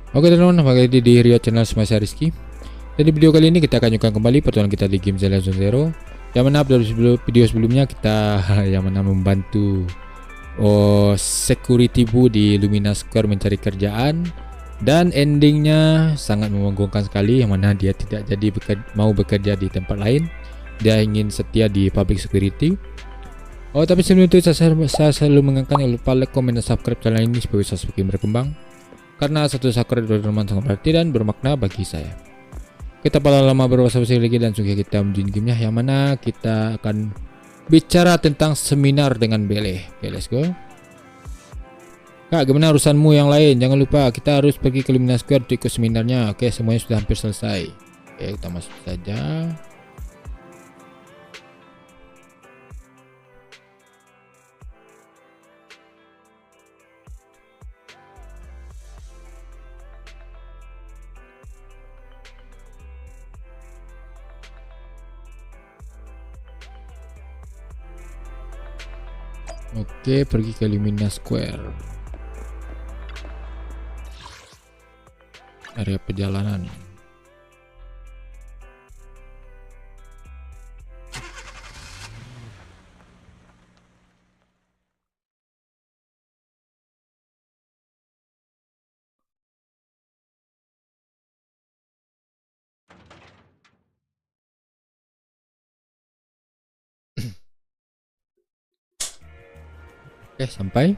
Oke teman-teman, balik lagi di Rio Channel Semasa Rizky. Dan di video kali ini kita akan lanjutkan kembali pertualangan kita di game Zenless Zero. Yang mana dari video sebelumnya kita yang mana membantu security bu di Lumina Square mencari kerjaan. Dan endingnya sangat membanggakan sekali, yang mana dia tidak jadi mau bekerja di tempat lain. Dia ingin setia di public security. Tapi sebelum itu saya selalu mengingatkan jangan lupa like, comment, dan subscribe channel ini supaya bisa semakin berkembang. Karena satu subscribe dari teman sangat berarti dan bermakna bagi saya. Kita pada lama berbahasa-bahasa lagi dan langsung kita menuju gamenya, yang mana kita akan bicara tentang seminar dengan Bele. Oke, let's go. Kak, gimana urusanmu yang lain? Jangan lupa kita harus pergi ke Lumina Square untuk ikut seminarnya. Oke, semuanya sudah hampir selesai. Oke, kita masuk saja. Oke, pergi ke Lumina Square. Area perjalanan. Oke, sampai.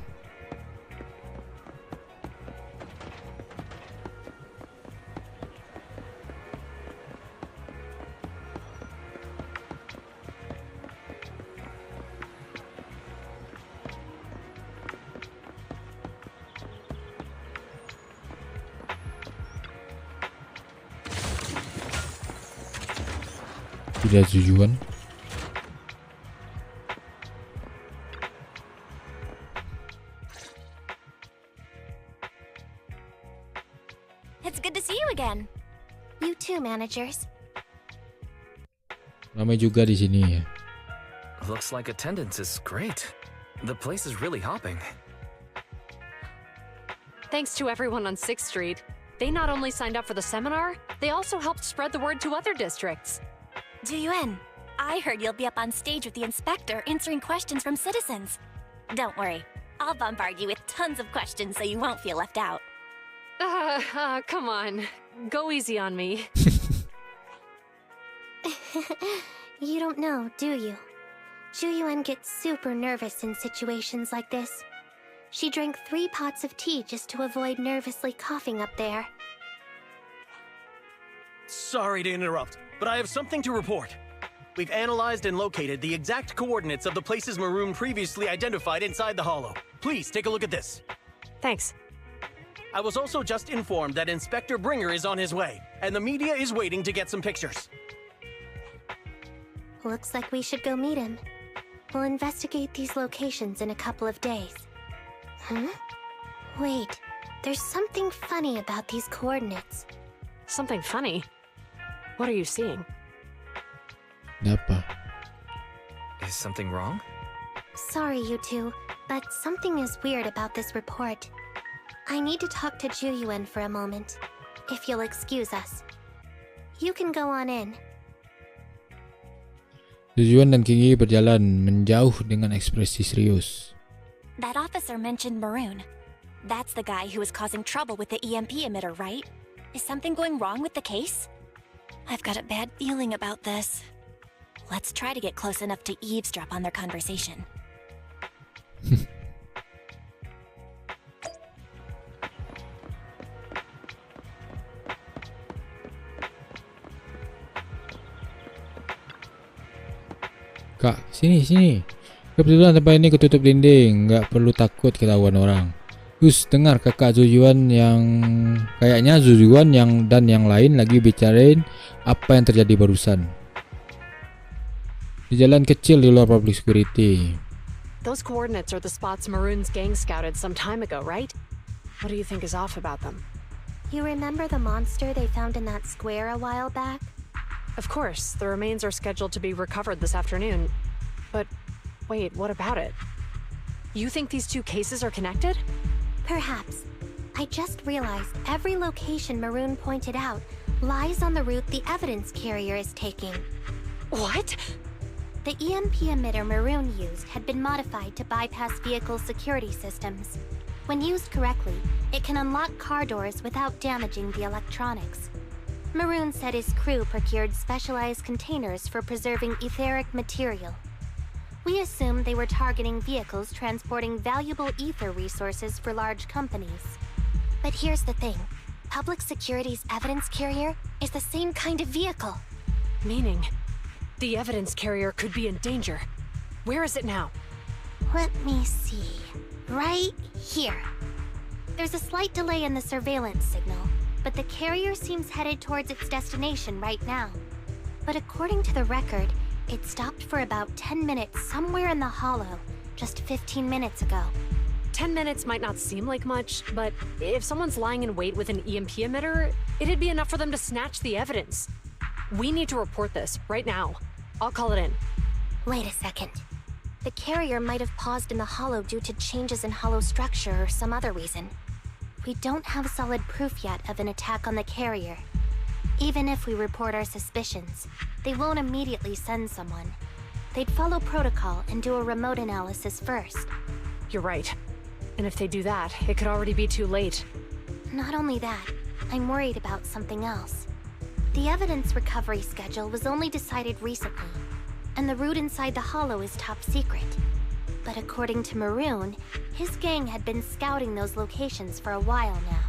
Tidak tujuan. It's good to see you again. You too, managers. Ramai juga di sini ya. Looks like attendance is great. The place is really hopping. Thanks to everyone on 6th Street. They not only signed up for the seminar, they also helped spread the word to other districts. Juyuan, I heard you'll be up on stage with the inspector answering questions from citizens. Don't worry, I'll bombard you with tons of questions so you won't feel left out. Come on. Go easy on me. You don't know, do you? Juyuan gets super nervous in situations like this. She drank 3 pots of tea just to avoid nervously coughing up there. Sorry to interrupt, but I have something to report. We've analyzed and located the exact coordinates of the places Maroon previously identified inside the hollow. Please take a look at this. Thanks. I was also just informed that Inspector Bringer is on his way, and the media is waiting to get some pictures. Looks like we should go meet him. We'll investigate these locations in a couple of days. Huh? Wait, there's something funny about these coordinates. Something funny? What are you seeing? Apa? Is something wrong? Sorry, you two, but something is weird about this report. I need to talk to Juyuan for a moment, if you'll excuse us. You can go on in. Tujuan dan Kingi berjalan menjauh dengan ekspresi serius. That officer mentioned Maroon. That's the guy who is causing trouble with the EMP emitter, right? Is something going wrong with the case? I've got a bad feeling about this. Let's try to get close enough to eavesdrop on their conversation. Kak, sini. Kebetulan tempat ini ketutup dinding, nggak perlu takut ketahuan orang. Dengar kakak Zujuan dan yang lain lagi bicarain apa yang terjadi barusan. Di jalan kecil di luar public security. Those coordinates are the spots Maroon's gang scouted some time ago, right? What do you think is off about them? You remember the monster they found in that square a while back? Of course, the remains are scheduled to be recovered this afternoon. But wait, what about it? You think these two cases are connected? Perhaps. I just realized every location Maroon pointed out lies on the route the evidence carrier is taking. What? The EMP emitter Maroon used had been modified to bypass vehicle security systems. When used correctly, it can unlock car doors without damaging the electronics. Maroon said his crew procured specialized containers for preserving etheric material. We assumed they were targeting vehicles transporting valuable ether resources for large companies. But here's the thing. Public Security's evidence carrier is the same kind of vehicle. Meaning, the evidence carrier could be in danger. Where is it now? Let me see. Right here. There's a slight delay in the surveillance signal, but the carrier seems headed towards its destination right now. But according to the record, it stopped for about 10 minutes somewhere in the hollow, just 15 minutes ago. 10 minutes might not seem like much, but if someone's lying in wait with an EMP emitter, it'd be enough for them to snatch the evidence. We need to report this right now. I'll call it in. Wait a second. The carrier might have paused in the hollow due to changes in hollow structure or some other reason. We don't have solid proof yet of an attack on the carrier. Even if we report our suspicions, they won't immediately send someone. They'd follow protocol and do a remote analysis first. You're right. And if they do that, it could already be too late. Not only that, I'm worried about something else. The evidence recovery schedule was only decided recently, and the route inside the hollow is top secret. But according to Maroon, his gang had been scouting those locations for a while now.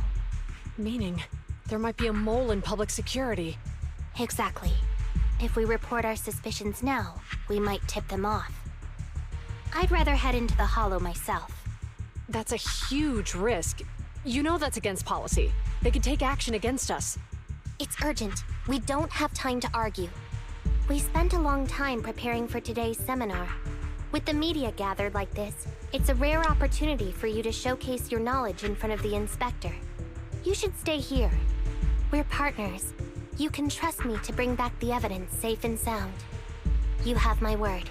Meaning, there might be a mole in public security. Exactly. If we report our suspicions now, we might tip them off. I'd rather head into the hollow myself. That's a huge risk. You know that's against policy. They could take action against us. It's urgent. We don't have time to argue. We spent a long time preparing for today's seminar. With the media gathered like this, it's a rare opportunity for you to showcase your knowledge in front of the inspector. You should stay here. We're partners. You can trust me to bring back the evidence safe and sound. You have my word.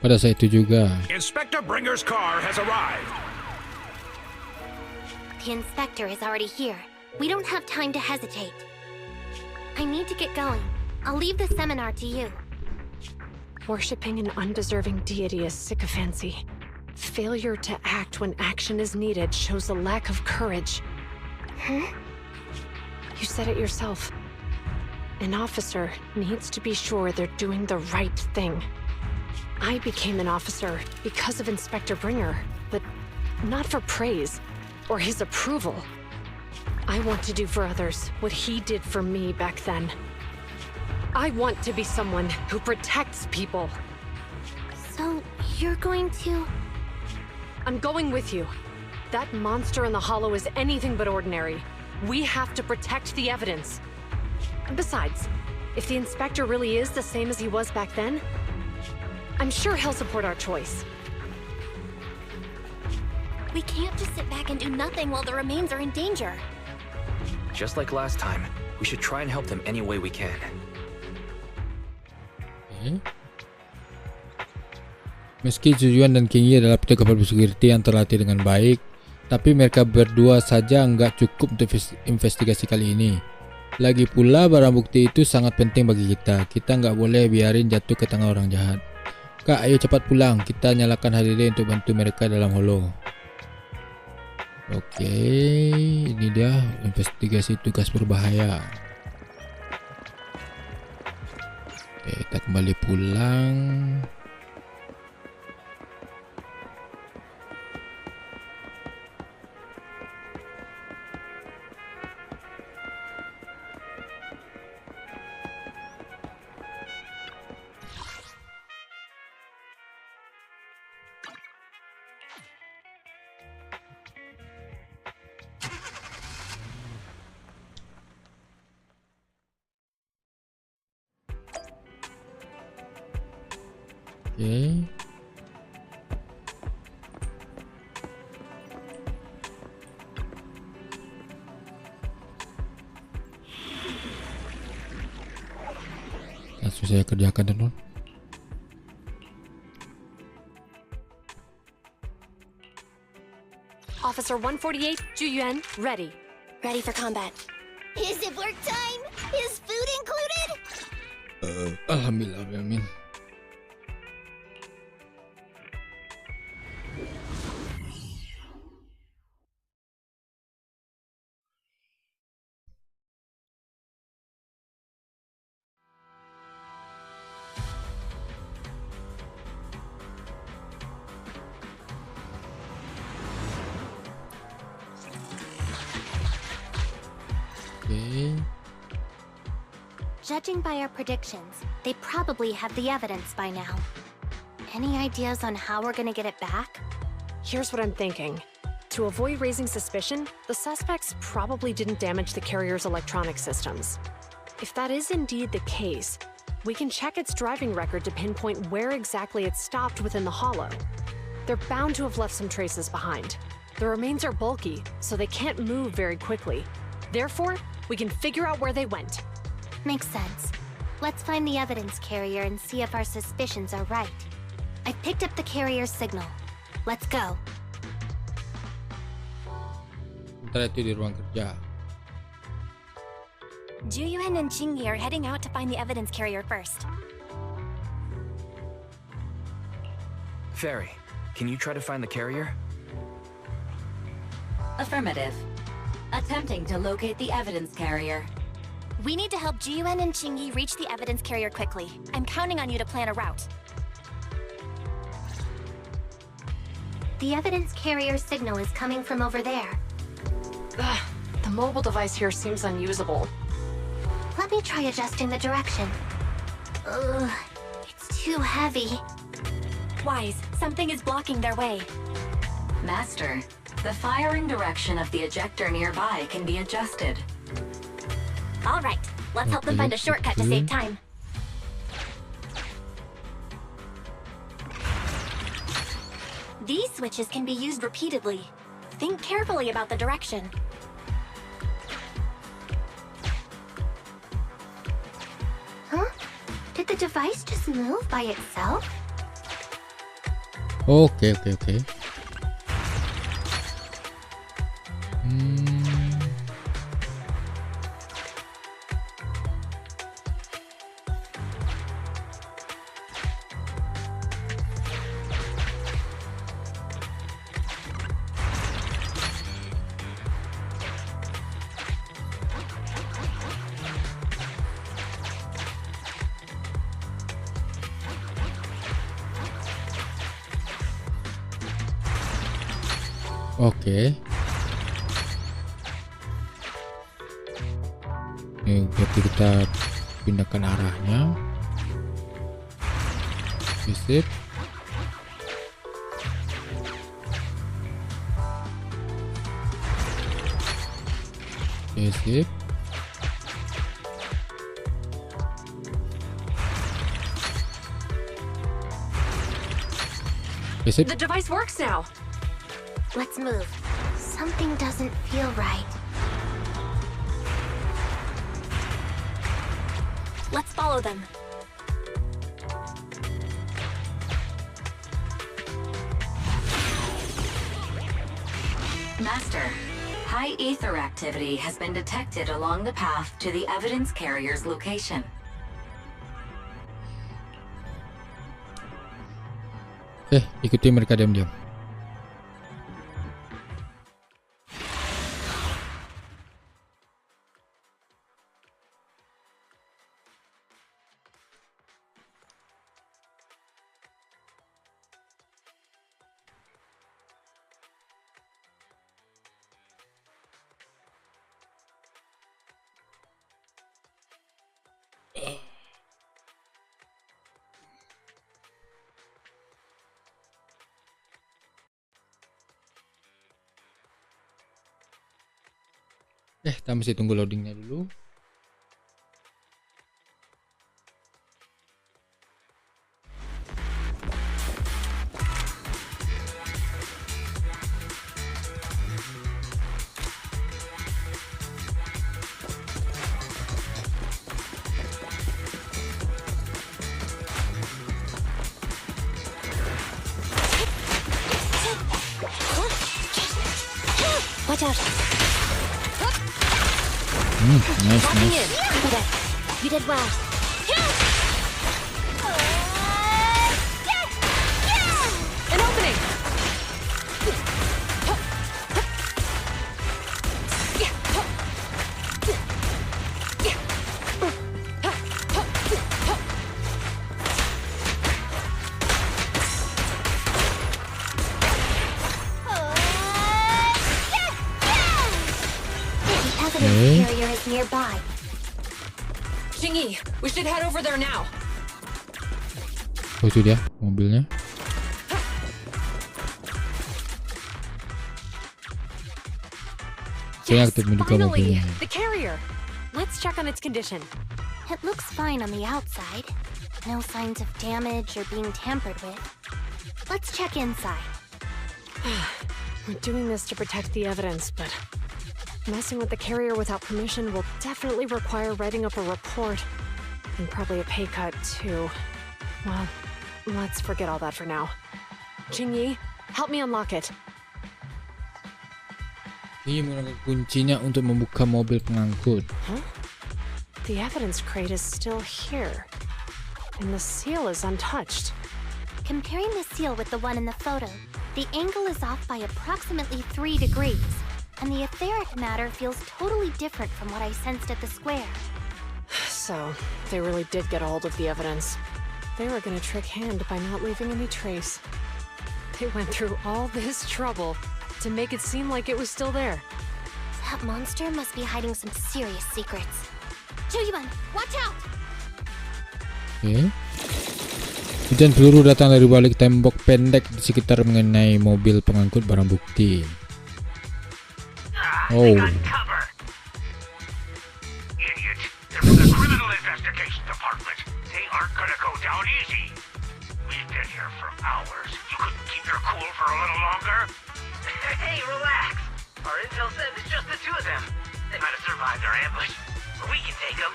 Pada saat itu juga, Inspector Bringer's car has arrived. The inspector is already here. We don't have time to hesitate. I need to get going. I'll leave the seminar to you. Worshipping an undeserving deity is sycophancy. Failure to act when action is needed shows a lack of courage. Huh? You said it yourself. An officer needs to be sure they're doing the right thing. I became an officer because of Inspector Bringer, but not for praise or his approval. I want to do for others what he did for me back then. I want to be someone who protects people. So, you're going to... I'm going with you. That monster in the hollow is anything but ordinary. We have to protect the evidence. Besides, if the inspector really is the same as he was back then, I'm sure he'll support our choice. We can't just sit back and do nothing while the remains are in danger. Just like last time, we should try and help them any way we can. Meski Zujuan dan Kingi adalah petugas public security yang terlatih dengan baik, tapi mereka berdua saja nggak cukup untuk investigasi kali ini. Lagi pula barang bukti itu sangat penting bagi kita. Kita nggak boleh biarin jatuh ke tangan orang jahat. Kak, ayo cepat pulang. Kita nyalakan Hadiri untuk bantu mereka dalam holo. Oke, ini dia investigasi tugas berbahaya. Oke, kita kembali pulang. Oke. Langsung saya kerjakan teman. Officer 148, Juyuan, ready. Ready for combat. Is it work time? Is food included? Alhamdulillah, amin. Okay. Judging by our predictions, they probably have the evidence by now. Any ideas on how we're gonna get it back? Here's what I'm thinking. To avoid raising suspicion, the suspects probably didn't damage the carrier's electronic systems. If that is indeed the case, we can check its driving record to pinpoint where exactly it stopped within the hollow. They're bound to have left some traces behind. The remains are bulky, so they can't move very quickly. Therefore, we can figure out where they went. Makes sense. Let's find the evidence carrier and see if our suspicions are right. I picked up the carrier's signal. Let's go. Sementara itu di ruang kerja. Juyuan and Chingy are heading out to find the evidence carrier first. Fairy, can you try to find the carrier? Affirmative. Attempting to locate the evidence carrier. We need to help Juyuan and Chingy reach the evidence carrier quickly. I'm counting on you to plan a route. The evidence carrier signal is coming from over there. Ugh, the mobile device here seems unusable. Let me try adjusting the direction. Ugh, it's too heavy. Wise, something is blocking their way. Master, the firing direction of the ejector nearby can be adjusted. All right, let's help them find a shortcut to save time. These switches can be used repeatedly. Think carefully about the direction. Huh? Did the device just move by itself? Okay. Oke. Ini berarti kita pindahkan arahnya. Sip. Sip. Sip. The device works now. Let's move. Something doesn't feel right. Let's follow them. Master, high ether activity has been detected along the path to the evidence carrier's location. Ikuti mereka diam-diam. Kita mesti tunggu loadingnya dulu. Watch out. Nice. You did well. An opening! The evidence carrier is nearby. Jingyi, we should head over there now. Oh, itu dia mobilnya. Saya aktif menduga mobilnya. The carrier. Let's check on its condition. It looks fine on the outside. No signs of damage or being tampered with. Let's check inside. We're doing this to protect the evidence, but messing with the carrier without permission will definitely require writing up a report. And probably a pay cut, too. Well, let's forget all that for now. Jingyi, help me unlock it. Ini menggunakan kuncinya untuk membuka mobil pengangkut. Huh? The evidence crate is still here. And the seal is untouched. Comparing the seal with the one in the photo, the angle is off by approximately 3 degrees, and the etheric matter feels totally different from what I sensed at the square. So, they really did get a hold of the evidence. They were gonna trick Hand by not leaving any trace. They went through all this trouble to make it seem like it was still there. That monster must be hiding some serious secrets. Jujuban, watch out! Oke. Hujan peluru datang dari balik tembok pendek di sekitar mengenai mobil pengangkut barang bukti. Oh. Idiots. They're from the Criminal Investigation Department. They aren't gonna go down easy. We've been here for hours. You couldn't keep your cool for a little longer? Hey, relax. Our intel says it's just the two of them. They might have survived our ambush, but we can take them.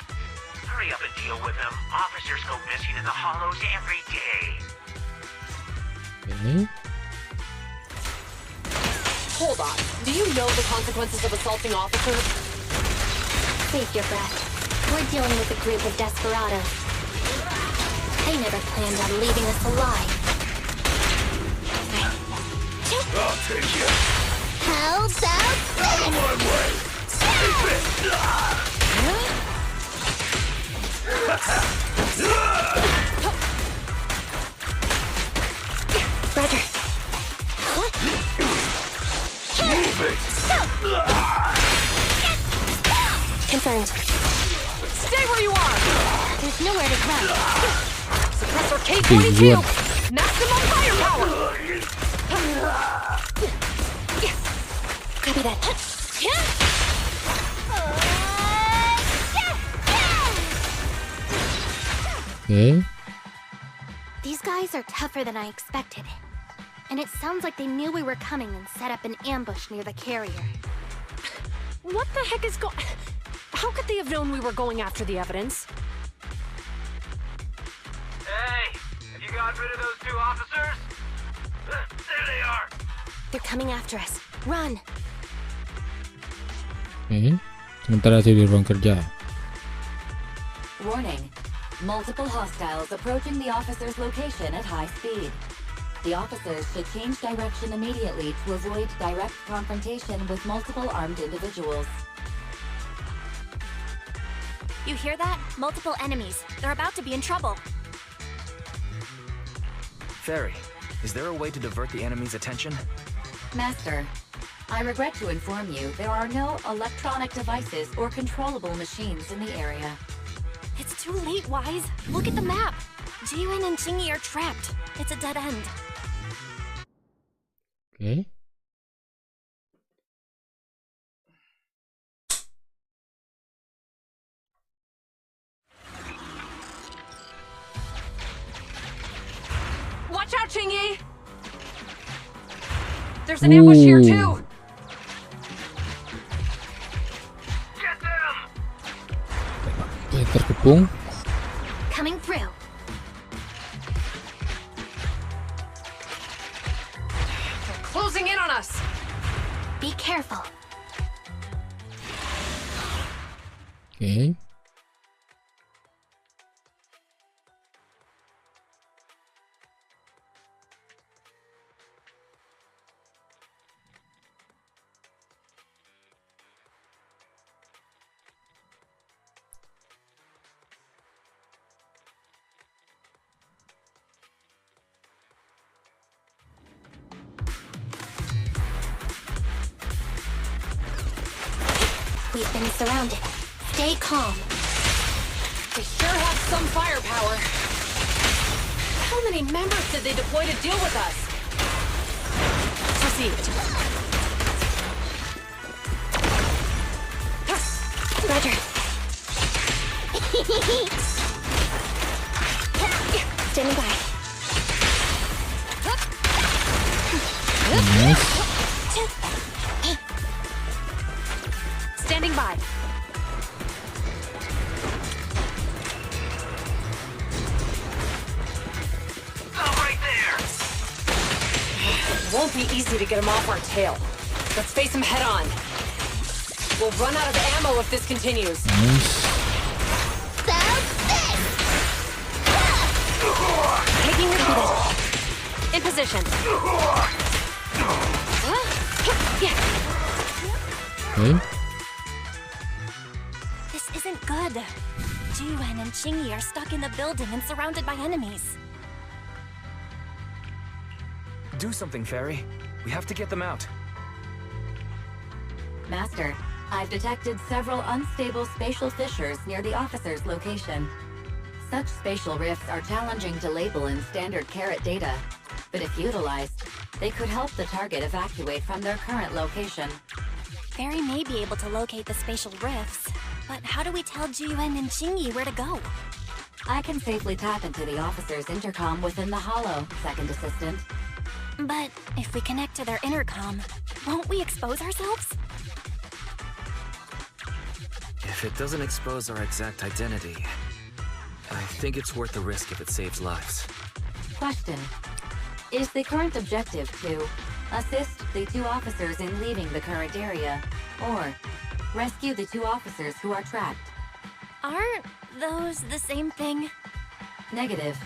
Hurry up and deal with them. Officers go missing in the hollows every day. Okay. Hold on. Do you know the consequences of assaulting officers? Save your breath. We're dealing with a group of desperados. They never planned on leaving us alive. I'll take you. How about Out of my way. Roger. Confirmed. Stay where you are! There's nowhere to run. Suppressor K-42! Maximum firepower! Copy that. Okay. These guys are tougher than I expected. And it sounds like they knew we were coming and set up an ambush near the carrier. What the heck is going... How could they have known we were going after the evidence? Hey, have you gotten rid of those two officers? There they are. They're coming after us. Run! Okay. Sementara saya di ruang kerja. Warning. Multiple hostiles approaching the officer's location at high speed. The officers should change direction immediately to avoid direct confrontation with multiple armed individuals. You hear that? Multiple enemies. They're about to be in trouble. Fairy, is there a way to divert the enemy's attention? Master, I regret to inform you there are no electronic devices or controllable machines in the area. It's too late, Wise. Look at the map. Jiren and Jingyi are trapped. It's a dead end. Okay. Watch out, Jingyi! There's an ambush here, too! Get them. Terkepung. Coming through. They're closing in on us! Be careful. Okay. We've been surrounded. Stay calm. They sure have some firepower. How many members did they deploy to deal with us? Proceed. Roger. Standing by. Nice. Standing by. Stop right there! It won't be easy to get him off our tail. Let's face him head on. We'll run out of ammo if this continues. Nice. Taking the lead. In position. Yeah. Okay. This isn't good. Juan and Chingy are stuck in the building and surrounded by enemies. Do something, Fairy. We have to get them out. Master, I've detected several unstable spatial fissures near the officer's location. Such spatial rifts are challenging to label in standard carat data, but if utilized, they could help the target evacuate from their current location. Fairy may be able to locate the spatial rifts, but how do we tell Juan and Chingy where to go? I can safely tap into the officer's intercom within the hollow, second assistant. But if we connect to their intercom, won't we expose ourselves? If it doesn't expose our exact identity, I think it's worth the risk if it saves lives. Question. Is the current objective to assist the two officers in leaving the current area, or rescue the two officers who are trapped? Aren't those the same thing? Negative.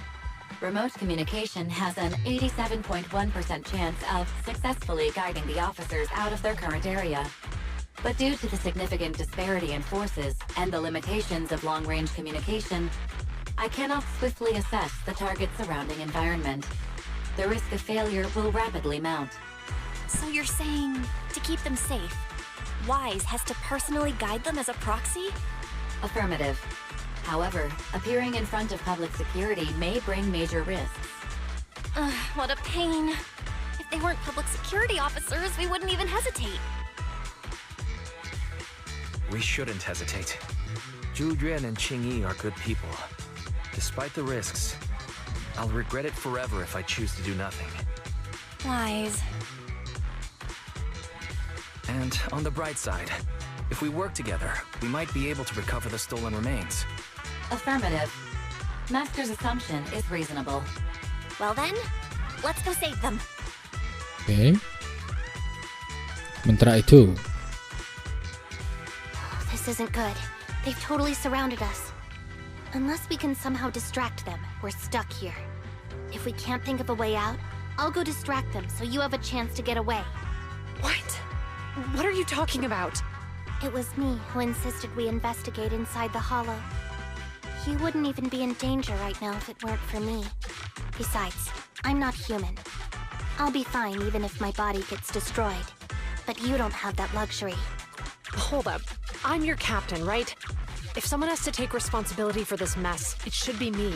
Remote communication has an 87.1% chance of successfully guiding the officers out of their current area. But due to the significant disparity in forces and the limitations of long-range communication, I cannot swiftly assess the target's surrounding environment. The risk of failure will rapidly mount. So you're saying to keep them safe, Wise has to personally guide them as a proxy? Affirmative. However, appearing in front of public security may bring major risks. What a pain. If they weren't public security officers, we wouldn't even hesitate. We shouldn't hesitate. Juan and Qingyi are good people. Despite the risks, I'll regret it forever if I choose to do nothing. Wise. And on the bright side, if we work together, we might be able to recover the stolen remains. Affirmative. Master's assumption is reasonable. Well then, let's go save them. Okay. Sementara itu, This isn't good. They've totally surrounded us. Unless we can somehow distract them, we're stuck here. If we can't think of a way out, I'll go distract them so you have a chance to get away. What? What are you talking about? It was me who insisted we investigate inside the hollow. You wouldn't even be in danger right now if it weren't for me. Besides, I'm not human. I'll be fine even if my body gets destroyed. But you don't have that luxury. Hold up. I'm your captain, right? If someone has to take responsibility for this mess, it should be me.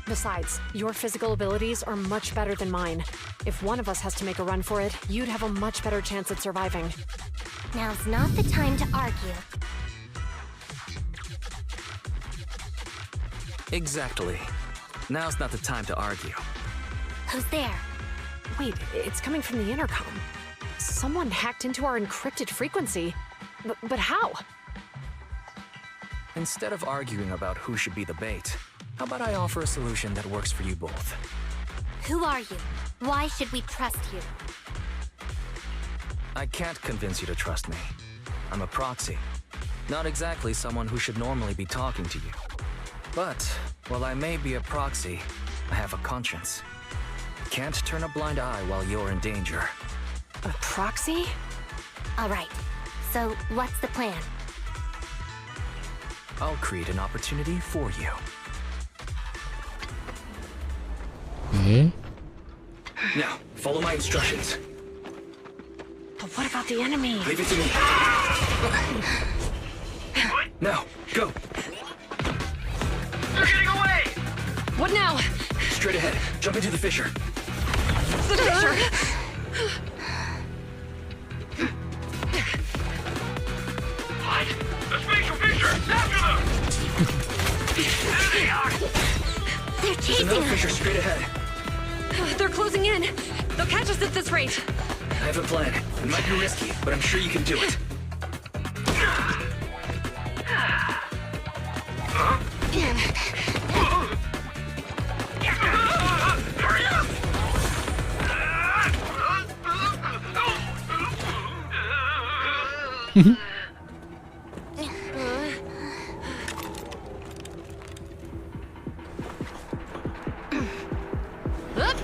Besides, your physical abilities are much better than mine. If one of us has to make a run for it, you'd have a much better chance at surviving. Now's not the time to argue. Exactly. Now's not the time to argue. Who's there? Wait, it's coming from the intercom. Someone hacked into our encrypted frequency. But how? Instead of arguing about who should be the bait, how about I offer a solution that works for you both? Who are you? Why should we trust you? I can't convince you to trust me. I'm a proxy. Not exactly someone who should normally be talking to you. But, while I may be a proxy, I have a conscience. Can't turn a blind eye while you're in danger. A proxy? All right. So, what's the plan? I'll create an opportunity for you. Okay. Now, follow my instructions. But what about the enemy? Leave it to me. Now, go. They're getting away! What now? Straight ahead. Jump into the fissure. The fissure! What? The spatial fissure! After them! There they are! They're There's chasing another us! fissure straight ahead. They're closing in. They'll catch us at this rate. I have a plan. It might be risky, but I'm sure you can do it. Hurry up! Up.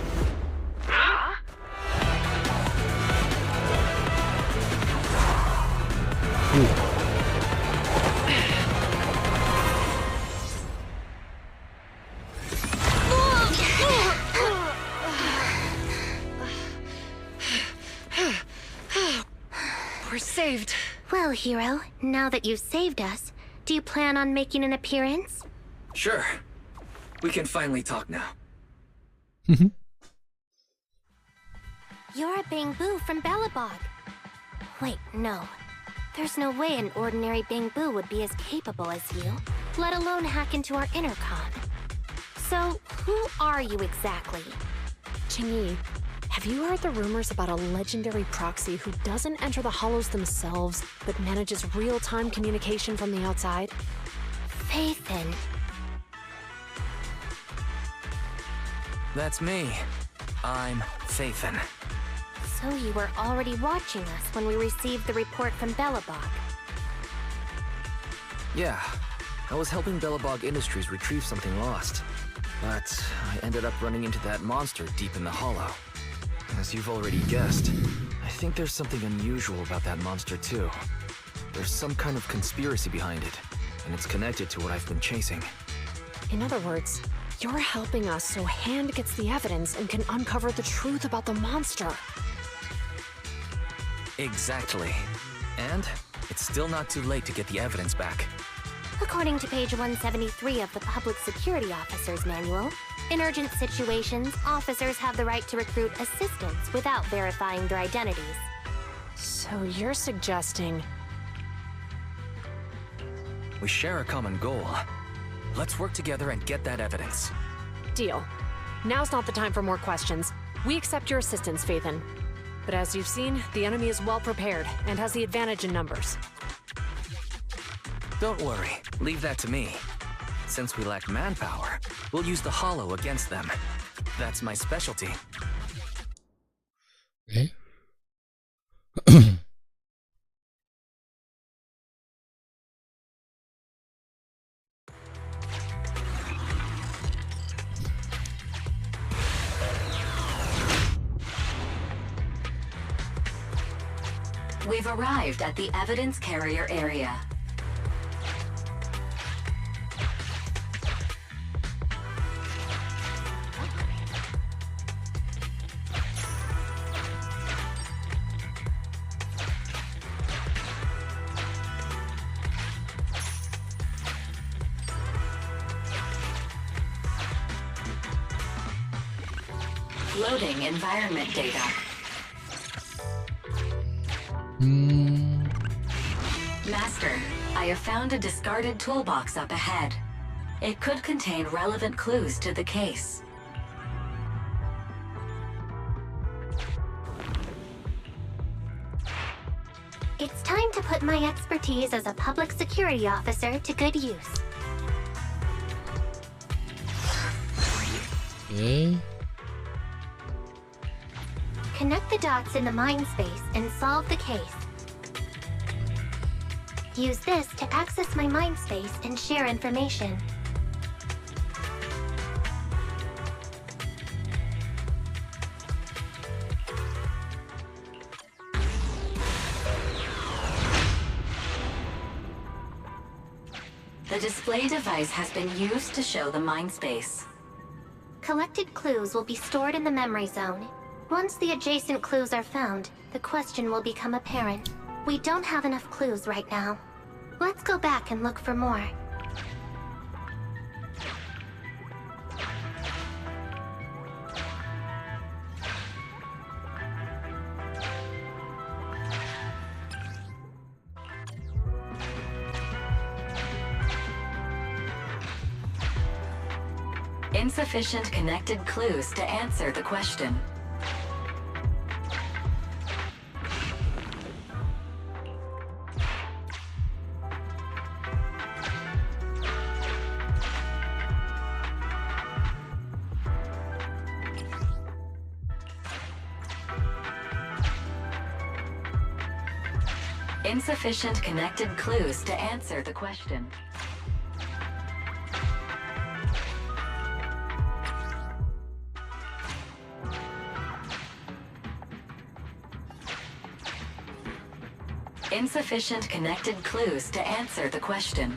We're saved. Well, hero, now that you've saved us, do you plan on making an appearance? Sure. We can finally talk now. You're a Bangbu from Belobog. Wait, no. There's no way an ordinary Bangbu would be as capable as you, let alone hack into our intercom. So, who are you exactly? Qingyi, have you heard the rumors about a legendary proxy who doesn't enter the hollows themselves, but manages real-time communication from the outside? Faithin. That's me. I'm Faithin. So you were already watching us when we received the report from Belobog. Yeah, I was helping Belobog Industries retrieve something lost. But I ended up running into that monster deep in the hollow. As you've already guessed, I think there's something unusual about that monster too. There's some kind of conspiracy behind it, and it's connected to what I've been chasing. In other words, you're helping us so Hand gets the evidence and can uncover the truth about the monster. Exactly. And it's still not too late to get the evidence back. According to page 173 of the Public Security Officer's Manual, in urgent situations, officers have the right to recruit assistants without verifying their identities. So you're suggesting... We share a common goal. Let's work together and get that evidence. Deal. Now's not the time for more questions. We accept your assistance, Faithin. But as you've seen, the enemy is well prepared and has the advantage in numbers. Don't worry, leave that to me. Since we lack manpower, we'll use the hollow against them. That's my specialty. Okay. We've arrived at the evidence carrier area. Loading environment data. Master, I have found a discarded toolbox up ahead. It could contain relevant clues to the case. It's time to put my expertise as a public security officer to good use. Okay. Connect the dots in the mind space and solve the case. Use this to access my mind space and share information. The display device has been used to show the mind space. Collected clues will be stored in the memory zone. Once the adjacent clues are found, the question will become apparent. We don't have enough clues right now. Let's go back and look for more. Insufficient connected clues to answer the question. Insufficient connected clues to answer the question. Insufficient connected clues to answer the question.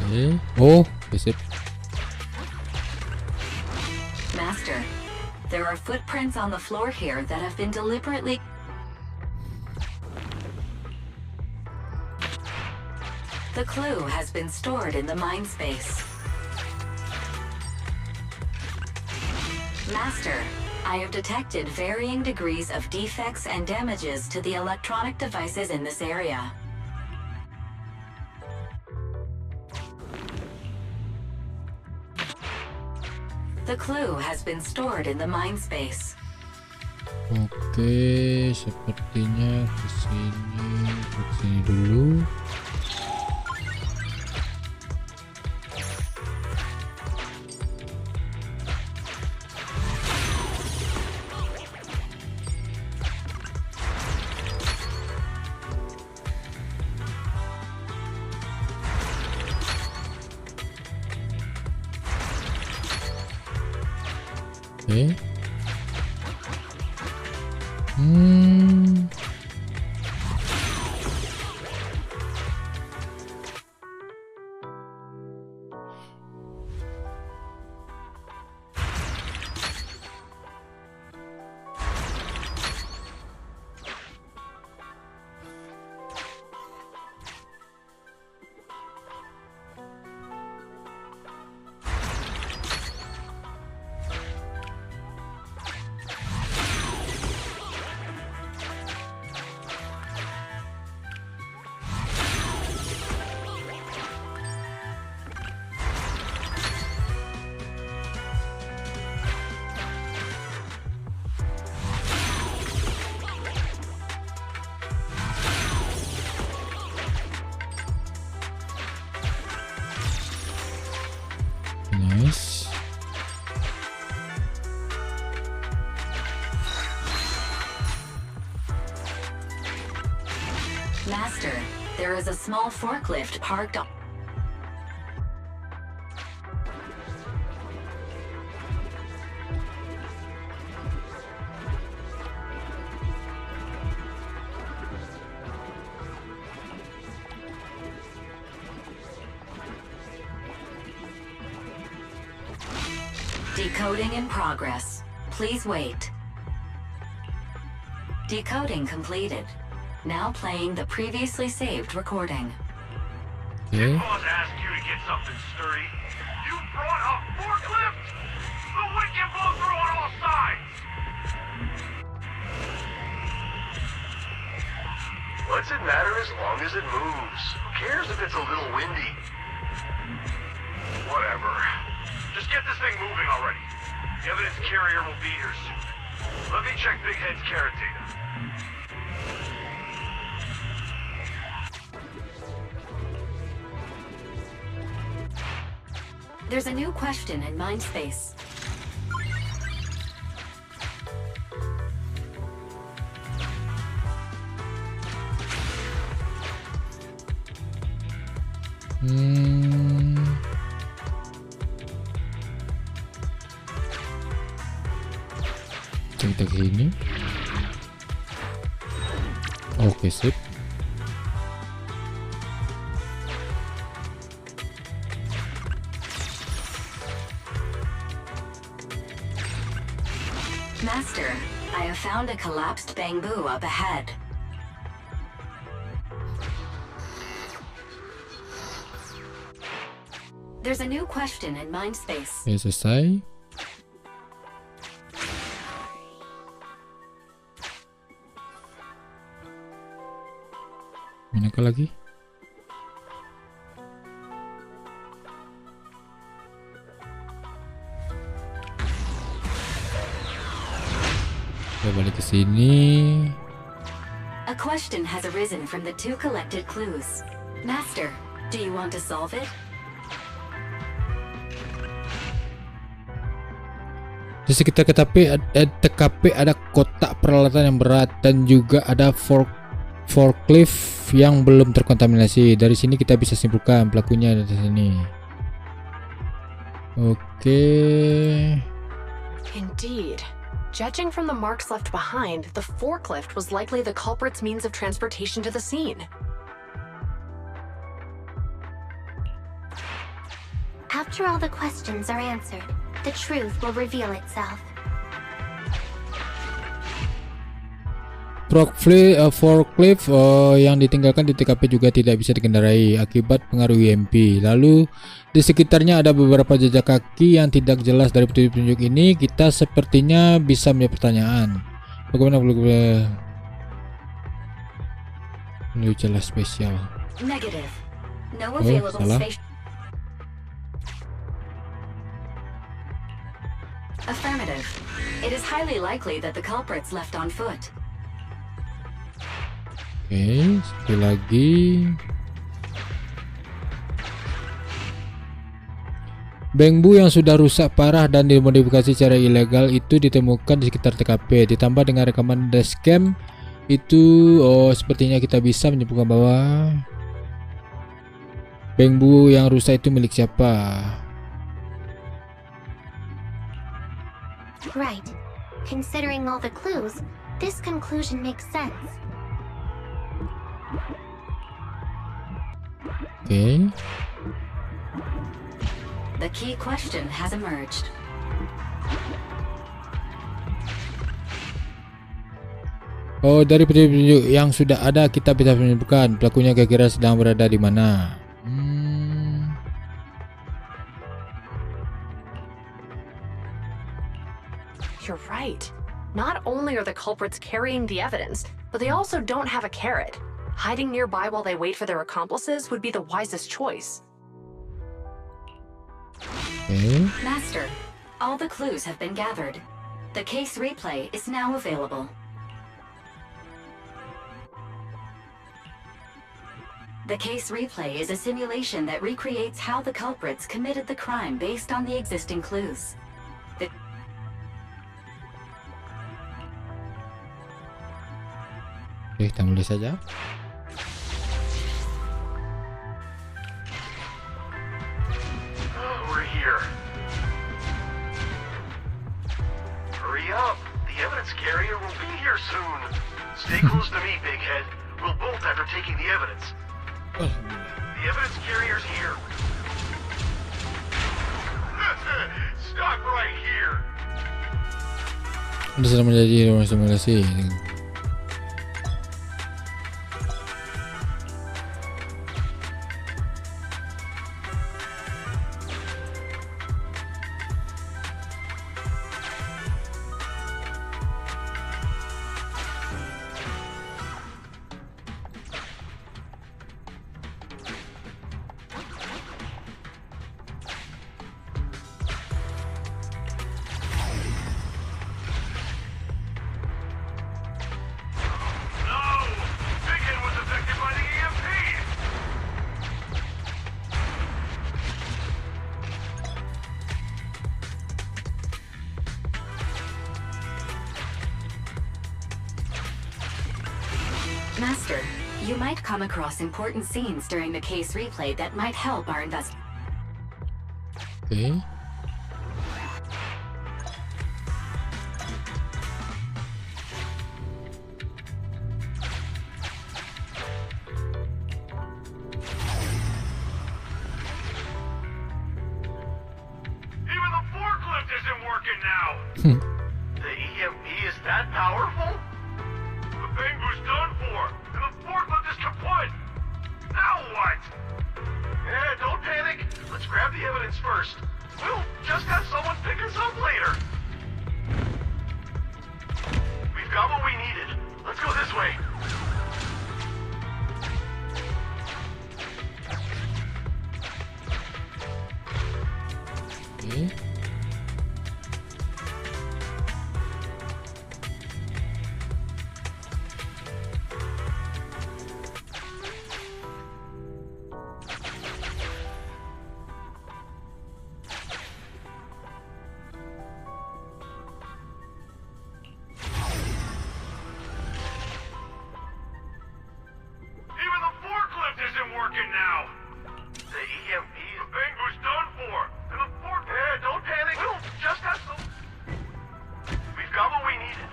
Okay. Oh, sip. Master, there are footprints on the floor here that have been deliberately... The clue has been stored in the mind space. Master, I have detected varying degrees of defects and damages to the electronic devices in this area. The clue has been stored in the mind space. Oke, sepertinya kesini dulu. Oke. Nice. Master, there is a small forklift parked on... Decoding in progress. Please wait. Decoding completed. Now playing the previously saved recording. Okay. Boss asked you to get something sturdy. You brought a forklift? The wind can blow through on all sides! What's it matter as long as it moves? Who cares if it's a little windy? Whatever. Just get this thing moving already. The evidence carrier will be here soon. Let me check Big Head's carrot data. There's a new question in Mindspace. Kita ke sini. Oke, sip. Master, I have found a collapsed bamboo up ahead. There's a new question in Mindspace. Oke, selesai. Manakah lagi? Kita balik ke sini. A question has arisen from the 2 collected clues. Master, do you want to solve it? Di sekitar TKP ada kotak peralatan yang berat dan juga ada forklift yang belum terkontaminasi. Dari sini kita bisa simpulkan pelakunya ada di sini. Oke. Indeed. Judging from the marks left behind, the forklift was likely the culprit's means of transportation to the scene. After all the questions are answered, the truth will reveal itself. Forklift yang ditinggalkan di TKP juga tidak bisa dikendarai akibat pengaruh EMP. Lalu di sekitarnya ada beberapa jejak kaki yang tidak jelas. Dari petunjuk ini kita sepertinya bisa punya pertanyaan. Bagaimana menuju celah spesial? Negative. No available salah. space. Affirmative. It is highly likely that the culprits left on foot. Oke, sekali lagi. Bamboo yang sudah rusak parah dan dimodifikasi secara ilegal itu ditemukan di sekitar TKP. Ditambah dengan rekaman dashcam itu, sepertinya kita bisa menyimpulkan bahwa bamboo yang rusak itu milik siapa. Right. Considering all the clues, this conclusion makes sense. Oke. The key question has emerged. Dari petunjuk yang sudah ada kita bisa menyimpulkan pelakunya kira-kira sedang berada di mana. You're right. Not only are the culprits carrying the evidence, but they also don't have a carrot. Hiding nearby while they wait for their accomplices would be the wisest choice. Okay. Master, all the clues have been gathered. The case replay is now available. The case replay is a simulation that recreates how the culprits committed the crime based on the existing clues. Oke, kita mulai saja. We're here. Hurry up. The evidence carrier will be here soon. Stay close to me, big head. We'll bolt after taking the evidence. The evidence carrier's here. Stop right here. Ini sudah menjadi ruang simulasi. Master, you might come across important scenes during the case replay that might help our investigation. Oke. Even the forklift isn't working now. The EMP is that powerful? The Bangu's done for, and the forklift is kaput. Now what? Yeah, don't panic. Let's grab the evidence first. We'll just have someone pick us up later. We've got what we needed. Let's go this way. Oke. Even the forklift isn't working now. The EMP, the Bangu's done for, and the fork. Yeah, don't panic. We'll just have some. We've got what we needed.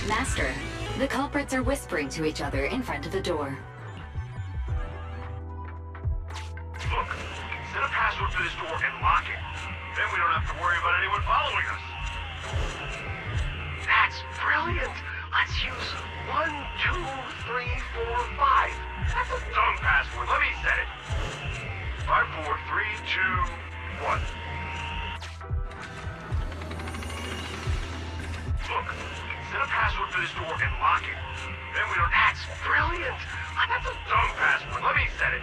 Master, the culprits are whispering to each other in front of the door. Look, set a password for this door and lock it. Then we don't have to worry about anyone following us. That's brilliant. Let's use 1, 2, 3, 4, 5. That's a dumb password. Let me set it. 5, 4, 3, 2, 1. Look, set a password for this door and lock it. Then we don't. That's brilliant. That's a dumb password. Let me set it.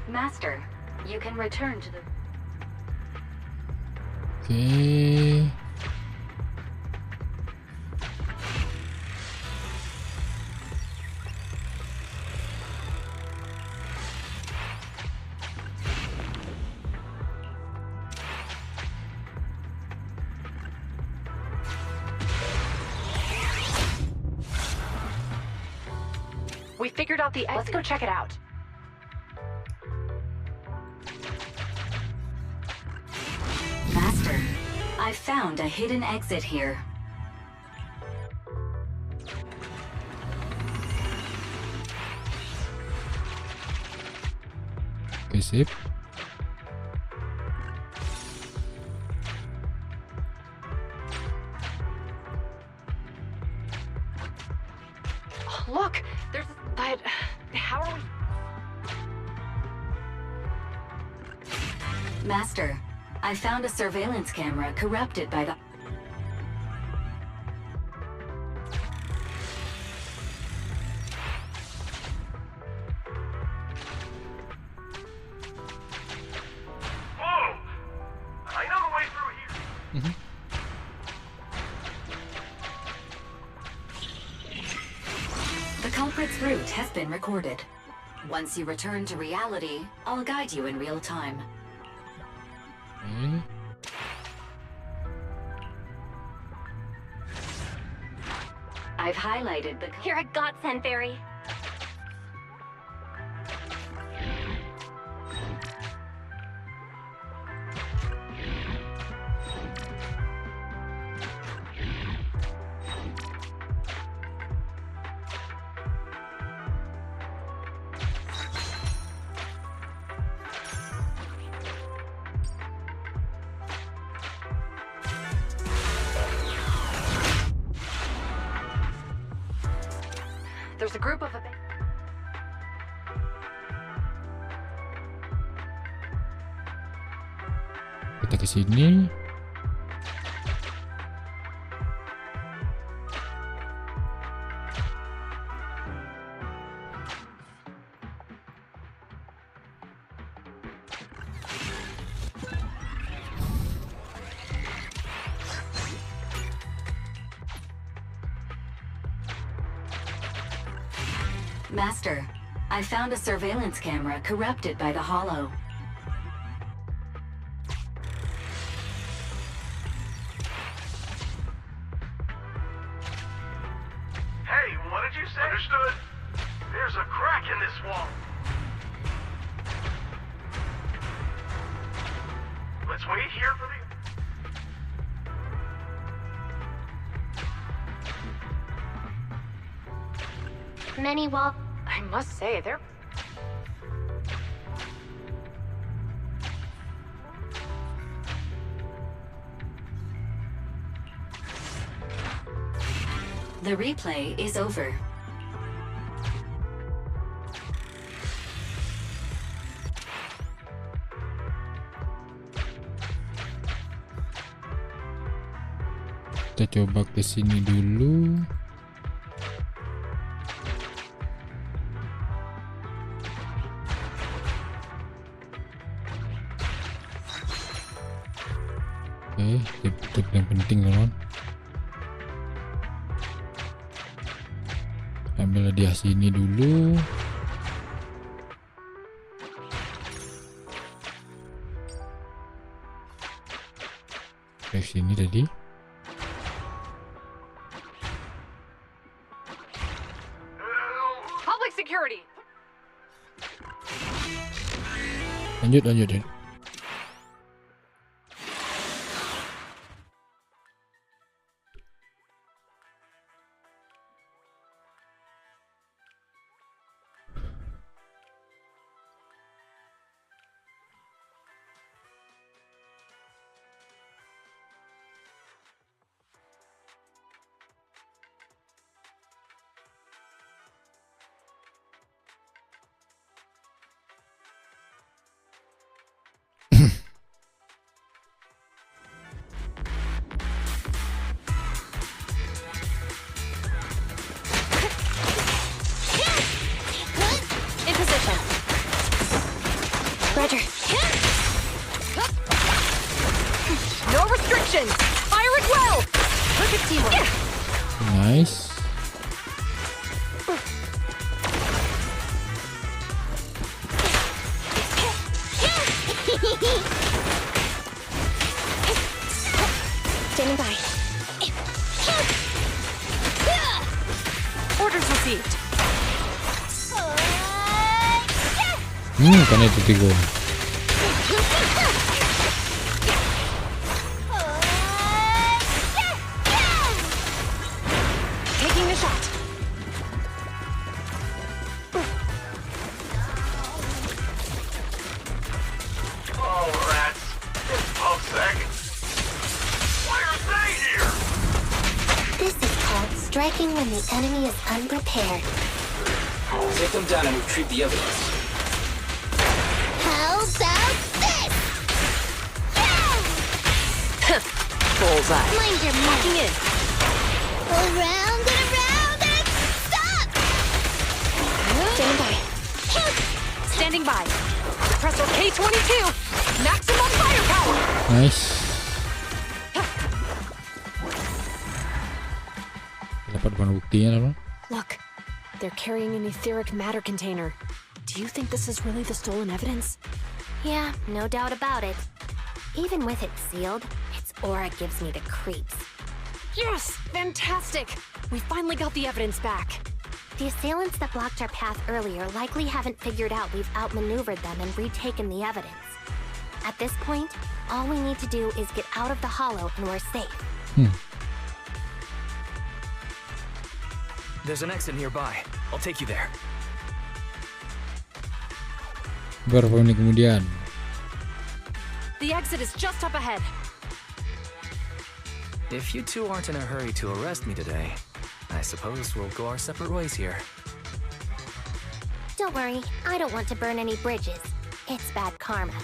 Master, you can return to the... Oke. We figured out the exit. Let's go check it out. Master, I found a hidden exit here. Oke, sip. Look, there's that. How are we? Master, I found a surveillance camera corrupted by the... Whoa! I know the way through here. The culprit's route has been recorded. Once you return to reality, I'll guide you in real time. Oke. I've highlighted the... You're a godsend, Barry. There's a group of... Kita ke sini. Master, I found a surveillance camera corrupted by the Hollow. Hey, what did you say? Understood. There's a crack in this wall. Let's wait here for the... Many wall. I must say, they're... The replay is over. Kita coba ke sini dulu. Oke, itu yang penting teman. Ambil hadiah sini dulu. Ke sini tadi. Public security! Lanjut. In position. Roger. No restrictions! Fire it well! Perfect teamwork. Nice. Standing by. Orders received. Kan itu tiga. Taking the shot. Oh, rats. It's Pulsec. Why are they here? This is called striking when the enemy is unprepared. Take them down and retrieve the evidence. How about this? Bullseye. Mind your Locking in. Around and stop! Standing by. Standing by. Compressor K-22. Maximum firepower. Nice. Dapat barang buktinya teman. Look, they're carrying an etheric matter container. Do you think this is really the stolen evidence? Yeah, no doubt about it. Even with it sealed, its aura gives me the creeps. Yes! Fantastic! We finally got the evidence back. The assailants that blocked our path earlier likely haven't figured out we've outmaneuvered them and retaken the evidence. At this point, all we need to do is get out of the hollow and we're safe. There's an exit nearby. I'll take you there. Berapa menit kemudian? The exit is just up ahead. If you two aren't in a hurry to arrest me today, I suppose we'll go our separate ways here. Don't worry, I don't want to burn any bridges. It's bad karma.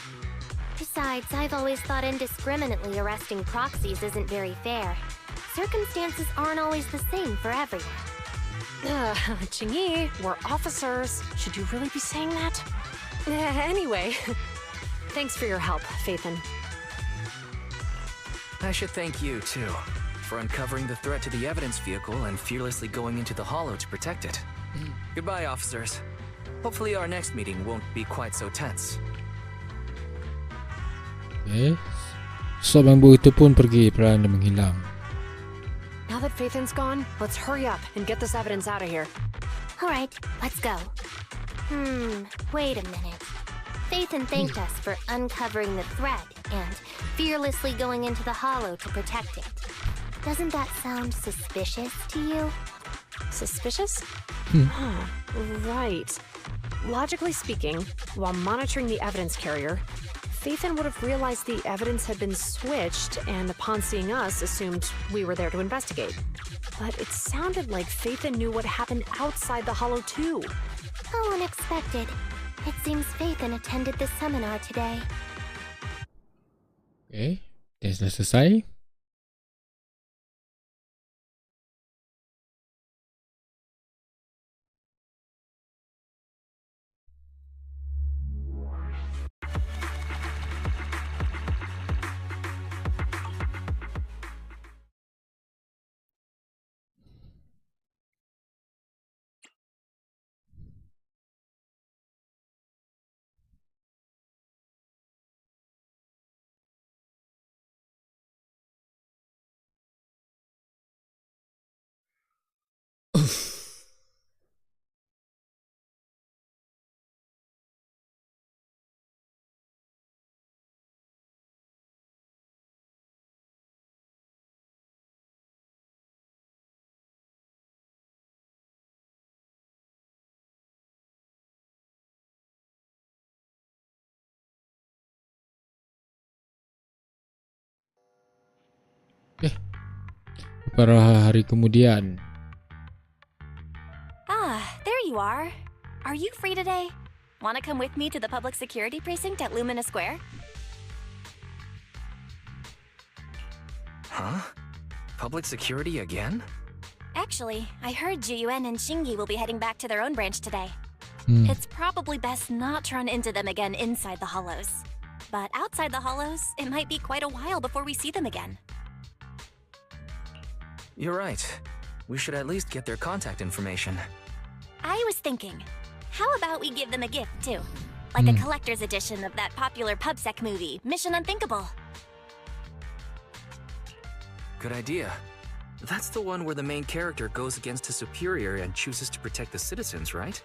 Besides, I've always thought indiscriminately arresting proxies isn't very fair. Circumstances aren't always the same for everyone. Chingy, we're officers. Should you really be saying that? Anyway, thanks for your help, Faithin. I should thank you, too, for uncovering the threat to the evidence vehicle and fearlessly going into the hollow to protect it. Goodbye, officers. Hopefully our next meeting won't be quite so tense. Sob yang buruk itu pun pergi perlahan dan menghilang. Now that Faithen's gone, let's hurry up and get this evidence out of here. Alright, let's go. Wait a minute. Faithen thanked us for uncovering the thread and fearlessly going into the hollow to protect it. Doesn't that sound suspicious to you? Suspicious? Right. Logically speaking, while monitoring the evidence carrier, Faithen would have realized the evidence had been switched and upon seeing us assumed we were there to investigate. But it sounded like Faithen knew what happened outside the hollow too. How unexpected. It seems Faithen attended the seminar today. Dah selesai. Beberapa hari kemudian. There you are. Are you free today? Want to come with me to the public security precinct at Lumina Square? Huh? Public security again? Actually, I heard Jiyuan and Shingi will be heading back to their own branch today. It's probably best not to run into them again inside the hollows. But outside the hollows, it might be quite a while before we see them again. You're right. We should at least get their contact information. I was thinking, how about we give them a gift too? Like a collector's edition of that popular PubSec movie, Mission Unthinkable. Good idea. That's the one where the main character goes against his superior and chooses to protect the citizens, right?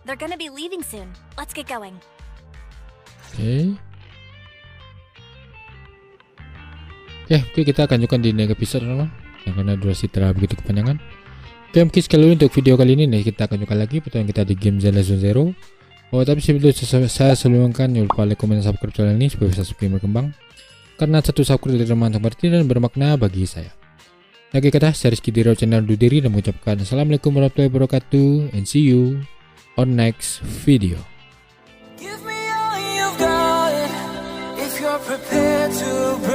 They're gonna be leaving soon. Let's get going. Oke, kita akan lanjutkan di next episode, teman-teman. Yang karena durasi telah begitu kepanjangan. Oke, mungkin sekali untuk video kali ini nih, kita akan lanjutkan lagi pertemuan kita di game Zenless Zero. Tapi sebelum saya sebelumkan, jangan lupa like, komen, dan subscribe channel ini supaya bisa semakin berkembang. Karena satu subscribe dari teman sangat berarti dan bermakna bagi saya. Lagi kata, saya Rizky di channel undur diri dan mengucapkan Assalamualaikum warahmatullahi wabarakatuh and see you on next video. Give me all you've got if you're prepared to break.